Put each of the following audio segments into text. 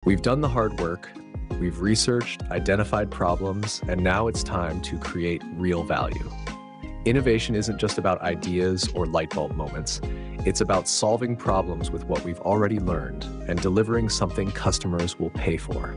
We've done the hard work, we've researched, identified problems, and now it's time to create real value. Innovation isn't just about ideas or light bulb moments. It's about solving problems with what we've already learned and delivering something customers will pay for.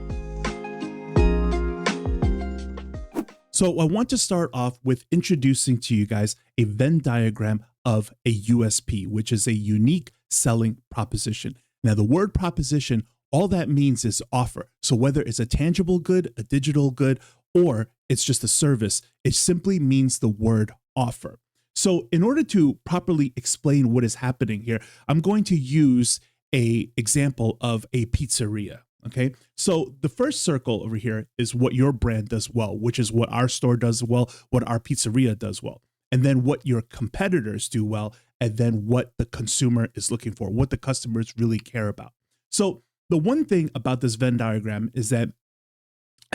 So I want to start off with introducing to you guys a Venn diagram of a USP, which is a unique selling proposition. Now, the word proposition, all that means is offer. So whether it's a tangible good, a digital good, or it's just a service, it simply means the word offer. So in order to properly explain what is happening here, I'm going to use an example of a pizzeria. Okay, so the first circle over here is what your brand does well, which is what our store does well, what our pizzeria does well, and then what your competitors do well, and then what the consumer is looking for, what the customers really care about. So the one thing about this Venn diagram is that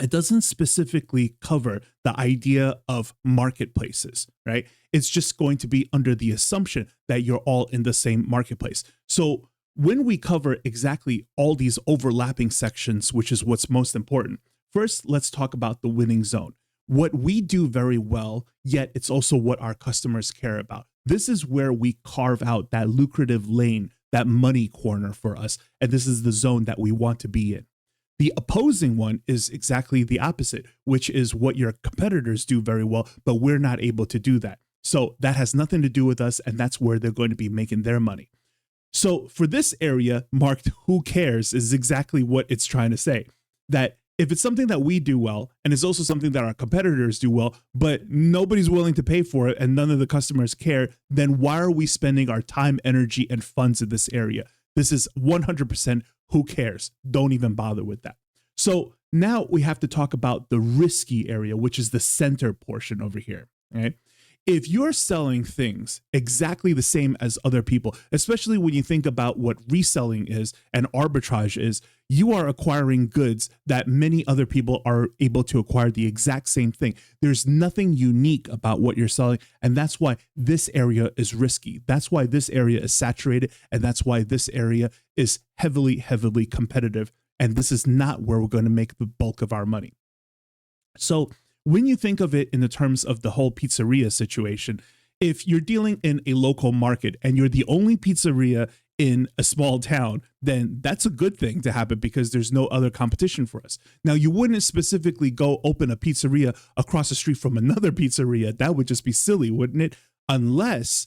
it doesn't specifically cover the idea of marketplaces, right? It's just going to be under the assumption that you're all in the same marketplace. So when we cover exactly all these overlapping sections, which is what's most important, first, let's talk about the winning zone. What we do very well, yet it's also what our customers care about. This is where we carve out that lucrative lane, that money corner for us. And this is the zone that we want to be in. The opposing one is exactly the opposite, which is what your competitors do very well, but we're not able to do that. So that has nothing to do with us, and that's where they're going to be making their money. So for this area marked "who cares" is exactly what it's trying to say. That if it's something that we do well, and it's also something that our competitors do well, but nobody's willing to pay for it and none of the customers care, then why are we spending our time, energy, and funds in this area? This is 100% who cares. Don't even bother with that. So now we have to talk about the risky area, which is the center portion over here, right? If you're selling things exactly the same as other people, especially when you think about what reselling is and arbitrage is, you are acquiring goods that many other people are able to acquire the exact same thing. There's nothing unique about what you're selling, and that's why this area is risky. That's why this area is saturated, and that's why this area is heavily, heavily competitive, and this is not where we're going to make the bulk of our money. So when you think of it in the terms of the whole pizzeria situation, if you're dealing in a local market and you're the only pizzeria in a small town, then that's a good thing to happen because there's no other competition for us. Now, you wouldn't specifically go open a pizzeria across the street from another pizzeria. That would just be silly, wouldn't it? Unless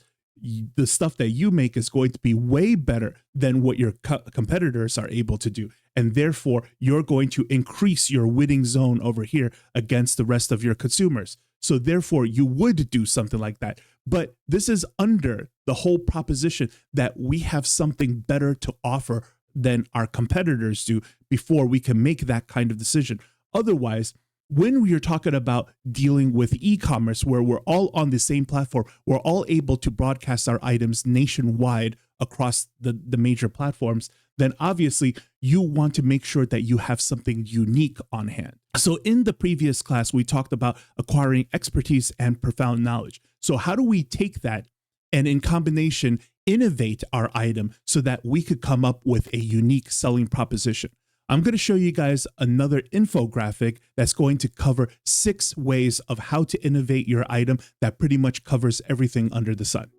the stuff that you make is going to be way better than what your competitors are able to do. And therefore, you're going to increase your winning zone over here against the rest of your consumers. So therefore, you would do something like that. But this is under the whole proposition that we have something better to offer than our competitors do before we can make that kind of decision. Otherwise, when we are talking about dealing with e-commerce, where we're all on the same platform, we're all able to broadcast our items nationwide across the major platforms, then obviously you want to make sure that you have something unique on hand. So in the previous class, we talked about acquiring expertise and profound knowledge. So how do we take that and in combination innovate our item so that we could come up with a unique selling proposition? I'm going to show you guys another infographic that's going to cover 6 ways of how to innovate your item that pretty much covers everything under the sun.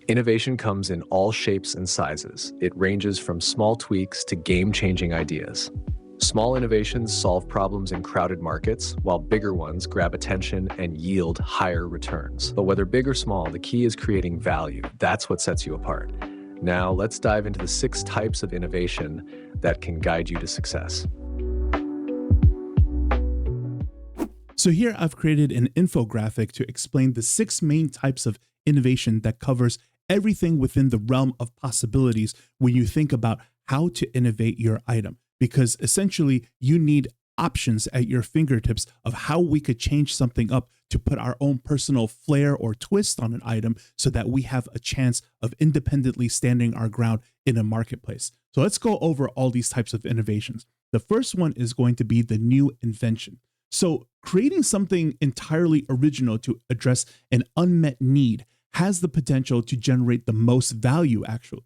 Innovation comes in all shapes and sizes. It ranges from small tweaks to game-changing ideas. Small innovations solve problems in crowded markets, while bigger ones grab attention and yield higher returns. But whether big or small, the key is creating value. That's what sets you apart. Now, let's dive into the 6 types of innovation that can guide you to success. So here I've created an infographic to explain the 6 main types of innovation that covers everything within the realm of possibilities when you think about how to innovate your item. Because essentially you need options at your fingertips of how we could change something up to put our own personal flair or twist on an item so that we have a chance of independently standing our ground in a marketplace. So let's go over all these types of innovations. The first one is going to be the new invention. So creating something entirely original to address an unmet need has the potential to generate the most value, actually.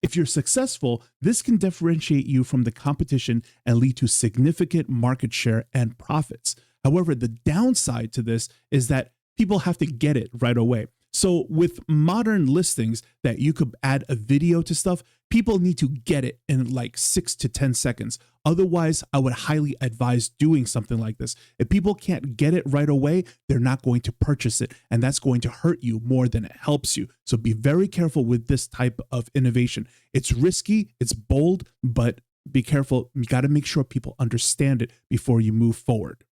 If you're successful, this can differentiate you from the competition and lead to significant market share and profits. However, the downside to this is that people have to get it right away. So with modern listings that you could add a video to stuff, people need to get it in like 6 to 10 seconds. Otherwise, I would highly advise doing something like this. If people can't get it right away, they're not going to purchase it, and that's going to hurt you more than it helps you. So be very careful with this type of innovation. It's risky, it's bold, but be careful. You got to make sure people understand it before you move forward.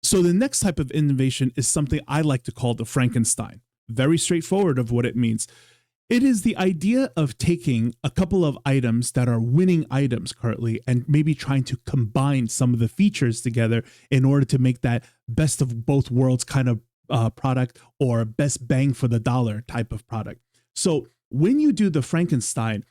So the next type of innovation is something I like to call the Frankenstein. Very straightforward of what it means. It is the idea of taking a couple of items that are winning items currently and maybe trying to combine some of the features together in order to make that best of both worlds kind of product, or best bang for the dollar type of product. So when you do the Frankenstein,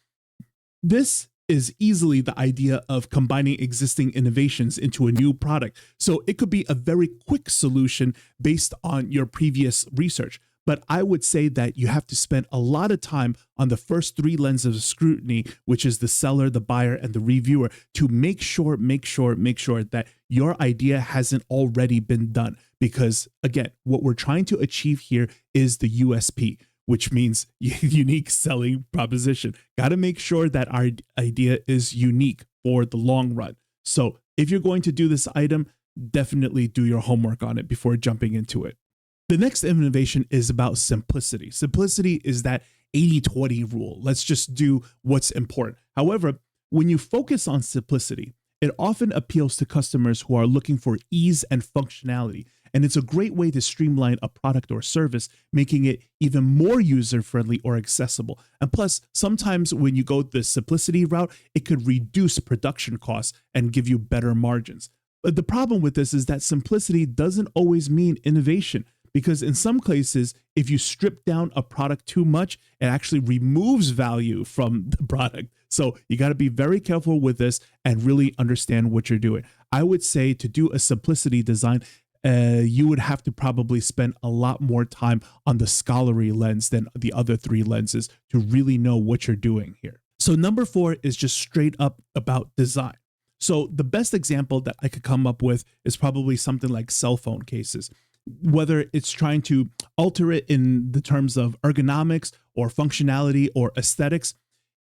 this is easily the idea of combining existing innovations into a new product. So it could be a very quick solution based on your previous research. But I would say that you have to spend a lot of time on the first 3 lenses of scrutiny, which is the seller, the buyer, and the reviewer, to make sure that your idea hasn't already been done. Because again, what we're trying to achieve here is the USP, which means unique selling proposition. Got to make sure that our idea is unique for the long run. So if you're going to do this item, definitely do your homework on it before jumping into it. The next innovation is about simplicity. Simplicity is that 80-20 rule. Let's just do what's important. However, when you focus on simplicity, it often appeals to customers who are looking for ease and functionality. And it's a great way to streamline a product or service, making it even more user-friendly or accessible. And plus, sometimes when you go the simplicity route, it could reduce production costs and give you better margins. But the problem with this is that simplicity doesn't always mean innovation. Because in some cases, if you strip down a product too much, it actually removes value from the product. So you got to be very careful with this and really understand what you're doing. I would say to do a simplicity design, you would have to probably spend a lot more time on the scholarly lens than the other 3 lenses to really know what you're doing here. So number 4 is just straight up about design. So the best example that I could come up with is probably something like cell phone cases. Whether it's trying to alter it in the terms of ergonomics or functionality or aesthetics,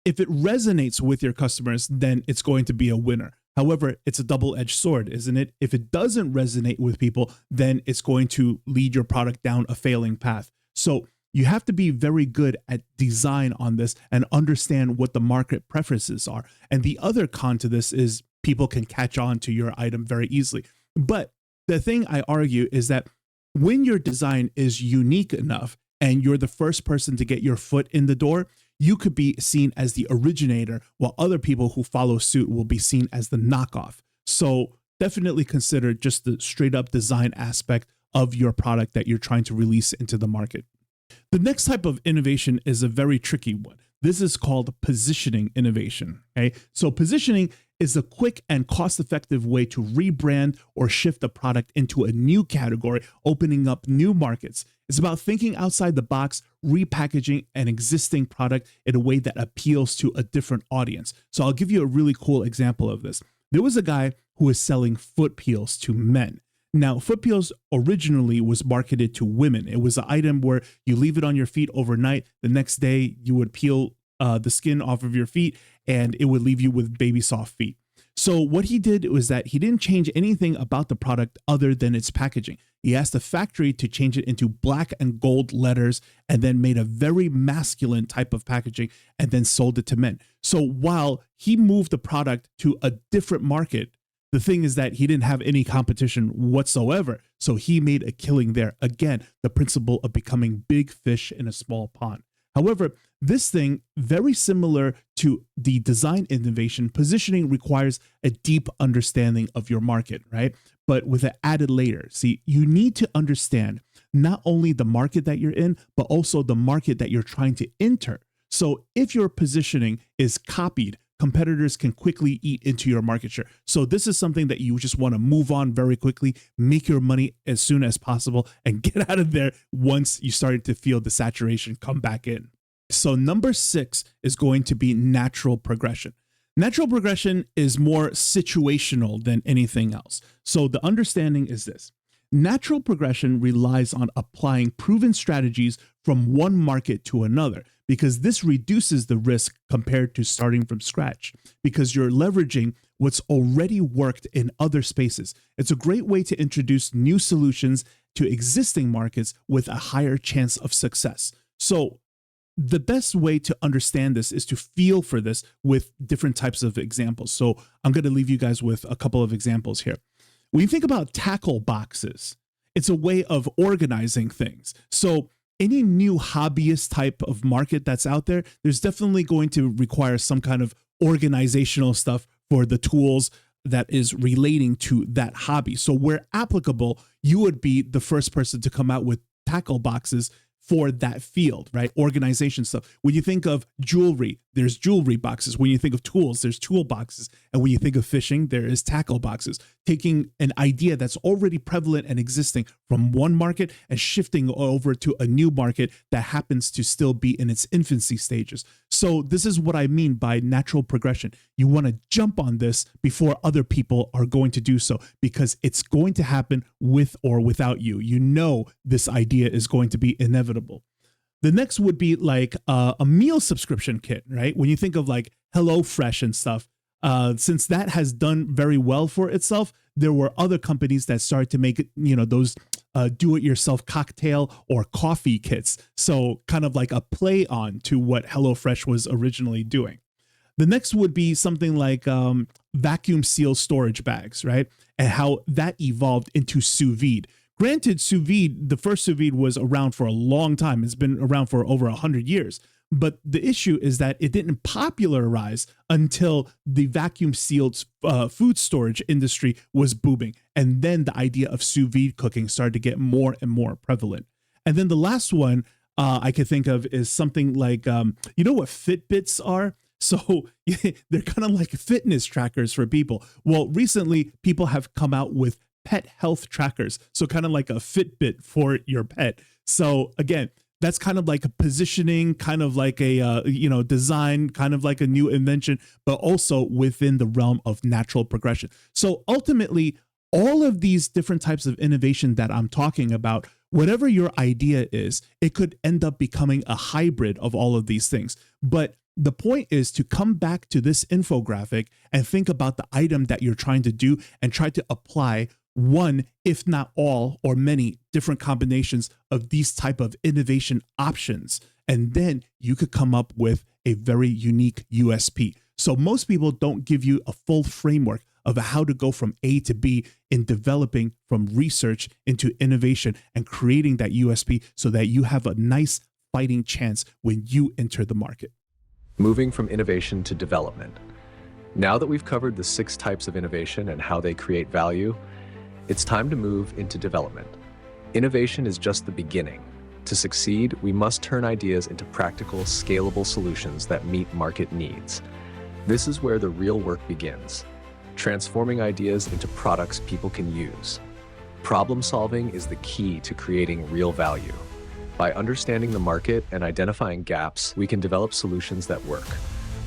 if it resonates with your customers, then it's going to be a winner. However, it's a double-edged sword, isn't it? If it doesn't resonate with people, then it's going to lead your product down a failing path. So you have to be very good at design on this and understand what the market preferences are. And the other con to this is people can catch on to your item very easily. But the thing I argue is that when your design is unique enough and you're the first person to get your foot in the door, you could be seen as the originator, while other people who follow suit will be seen as the knockoff. So definitely consider just the straight up design aspect of your product that you're trying to release into the market. The next type of innovation is a very tricky one. This is called positioning innovation. Okay, so positioning is a quick and cost-effective way to rebrand or shift a product into a new category, opening up new markets. It's about thinking outside the box, repackaging an existing product in a way that appeals to a different audience. So I'll give you a really cool example of this. There was a guy who was selling foot peels to men. Now, foot peels originally was marketed to women. It was an item where you leave it on your feet overnight. The next day, you would peel the skin off of your feet, and it would leave you with baby soft feet. So what he did was that he didn't change anything about the product other than its packaging. He asked the factory to change it into black and gold letters and then made a very masculine type of packaging and then sold it to men. So while he moved the product to a different market, the thing is that he didn't have any competition whatsoever. So he made a killing there. Again, the principle of becoming big fish in a small pond. However, this thing, very similar to the design innovation, positioning requires a deep understanding of your market, right? But with an added layer. See, you need to understand not only the market that you're in, but also the market that you're trying to enter. So if your positioning is copied, competitors can quickly eat into your market share. So this is something that you just want to move on very quickly, make your money as soon as possible, and get out of there once you start to feel the saturation come back in. So number 6 is going to be natural progression. Natural progression is more situational than anything else. So the understanding is this. Natural progression relies on applying proven strategies from one market to another, because this reduces the risk compared to starting from scratch, because you're leveraging what's already worked in other spaces. It's a great way to introduce new solutions to existing markets with a higher chance of success. So the best way to understand this is to feel for this with different types of examples. So I'm going to leave you guys with a couple of examples here. When you think about tackle boxes, it's a way of organizing things. So any new hobbyist type of market that's out there, there's definitely going to require some kind of organizational stuff for the tools that is relating to that hobby. So where applicable, you would be the first person to come out with tackle boxes for that field, right? Organization stuff. When you think of jewelry, there's jewelry boxes. When you think of tools, there's tool boxes. And when you think of fishing, there is tackle boxes. Taking an idea that's already prevalent and existing from one market and shifting over to a new market that happens to still be in its infancy stages. So this is what I mean by natural progression. You want to jump on this before other people are going to do so, because it's going to happen with or without you. You know this idea is going to be inevitable. The next would be like a meal subscription kit, right? When you think of like HelloFresh and stuff, since that has done very well for itself, there were other companies that started to make, those do-it-yourself cocktail or coffee kits. So kind of like a play on to what HelloFresh was originally doing. The next would be something like vacuum seal storage bags, right? And how that evolved into sous vide. Granted, sous vide, the first sous vide was around for a long time. It's been around for over 100 years. But the issue is that it didn't popularize until the vacuum sealed food storage industry was booming. And then the idea of sous vide cooking started to get more and more prevalent. And then the last one I could think of is something like, you know what Fitbits are? So they're kind of like fitness trackers for people. Well, recently people have come out with pet health trackers. So kind of like a Fitbit for your pet. So again, that's kind of like a positioning, kind of like a, design, kind of like a new invention, but also within the realm of natural progression. So ultimately, all of these different types of innovation that I'm talking about, whatever your idea is, it could end up becoming a hybrid of all of these things. But the point is to come back to this infographic and think about the item that you're trying to do and try to apply one, if not all, or many different combinations of these type of innovation options. And then you could come up with a very unique USP. So most people don't give you a full framework of how to go from A to B in developing from research into innovation and creating that USP so that you have a nice fighting chance when you enter the market. Moving from innovation to development. Now that we've covered the 6 types of innovation and how they create value, it's time to move into development. Innovation is just the beginning. To succeed, we must turn ideas into practical, scalable solutions that meet market needs. This is where the real work begins, transforming ideas into products people can use. Problem solving is the key to creating real value. By understanding the market and identifying gaps, we can develop solutions that work.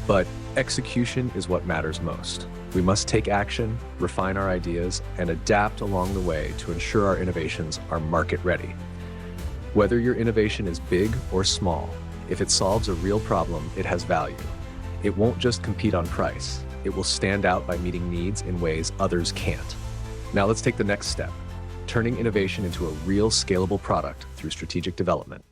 But execution is what matters most. We must take action, refine our ideas, and adapt along the way to ensure our innovations are market ready. Whether your innovation is big or small, if it solves a real problem, it has value. It won't just compete on price. It will stand out by meeting needs in ways others can't. Now let's take the next step, turning innovation into a real scalable product through strategic development.